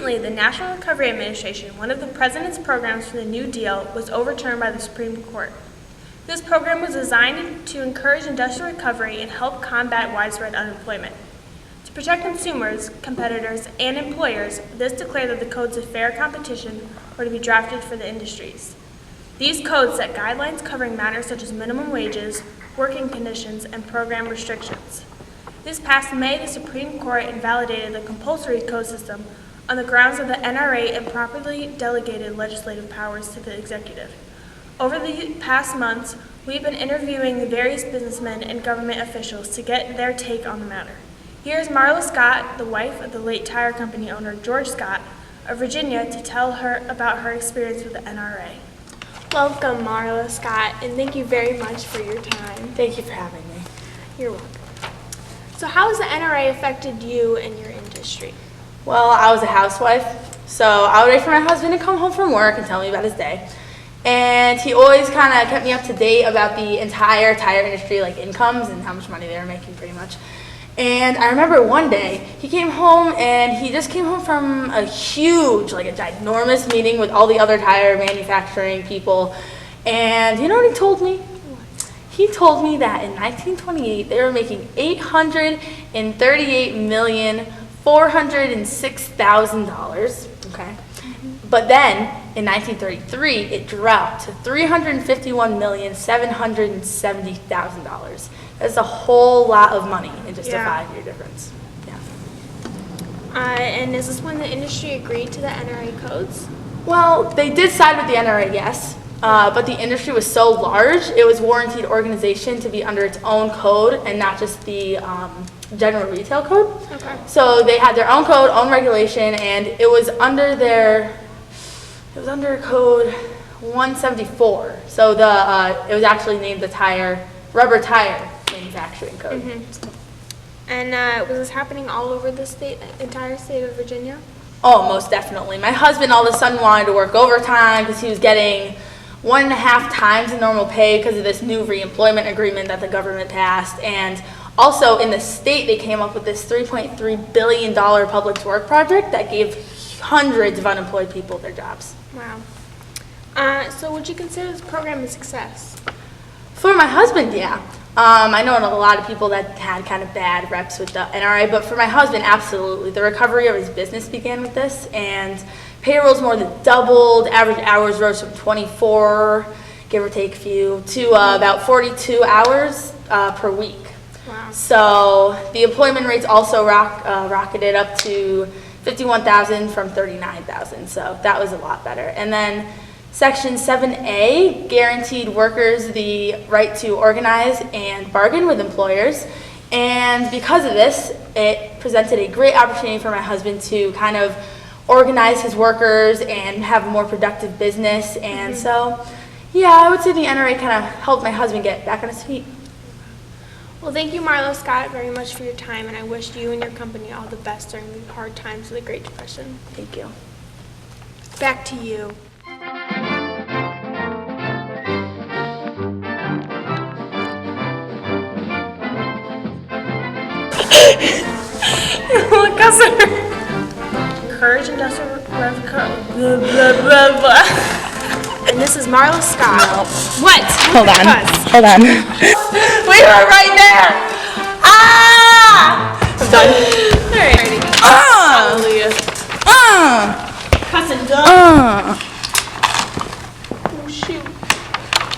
Recently, the National Recovery Administration, one of the President's programs from the New Deal, was overturned by the Supreme Court. This program was designed to encourage industrial recovery and help combat widespread unemployment. To protect consumers, competitors, and employers, this declared that the codes of fair competition were to be drafted for the industries. These codes set guidelines covering matters such as minimum wages, working conditions, and program restrictions. This past May, the Supreme Court invalidated the compulsory code system on the grounds that the NRA improperly delegated legislative powers to the executive. Over the past months, we've been interviewing various businessmen and government officials to get their take on the matter. Here's Marla Scott, the wife of the late tire company owner George Scott of Virginia, to tell her about her experience with the NRA. Welcome, Marla Scott, and thank you very much for your time. Thank you for having me. You're welcome. So how has the NRA affected you and your industry? Well, I was a housewife, so I would wait for my husband to come home from work and tell me about his day. And he always kind of kept me up to date about the entire tire industry, like incomes and how much money they were making pretty much. And I remember one day he came home, and he just came home from a huge, like a ginormous meeting with all the other tire manufacturing people. And you know what he told me? He told me that in 1928 they were making $838,406,000. Okay. But then, in 1933, it dropped to $351,770,000. That's a whole lot of money in just a 5-year difference. Yeah. And is this when the industry agreed to the NRA codes? Well, they did side with the NRA, yes. But the industry was so large, it was warranted organization to be under its own code and not just the general retail code. Okay. So they had their own code, own regulation, and it was under code 174. So it was actually named the rubber tire manufacturing code. Mm-hmm. And was this happening all over the entire state of Virginia? Oh, most definitely. My husband all of a sudden wanted to work overtime because he was getting 1.5 times the normal pay because of this new reemployment agreement that the government passed. And also in the state, they came up with this $3.3 billion public work project that gave hundreds of unemployed people their jobs. Wow. So would you consider this program a success? For my husband, yeah. I know a lot of people that had kind of bad reps with the NRA, but for my husband, absolutely. The recovery of his business began with this, and payrolls more than doubled. Average hours rose from 24, give or take a few, to about 42 hours per week. Wow. So the employment rates also rocketed up to 51,000 from 39,000. So that was a lot better. And then Section 7A guaranteed workers the right to organize and bargain with employers. And because of this, it presented a great opportunity for my husband to kind of organize his workers and have a more productive business. And so, yeah, I would say the NRA kind of helped my husband get back on his feet. Well, thank you, Marla Scott, very much for your time, and I wish you and your company all the best during the hard times of the Great Depression. Thank you. Back to you. Encourage industrial And this is Marla Scott. No. What? Hold on. We were right there.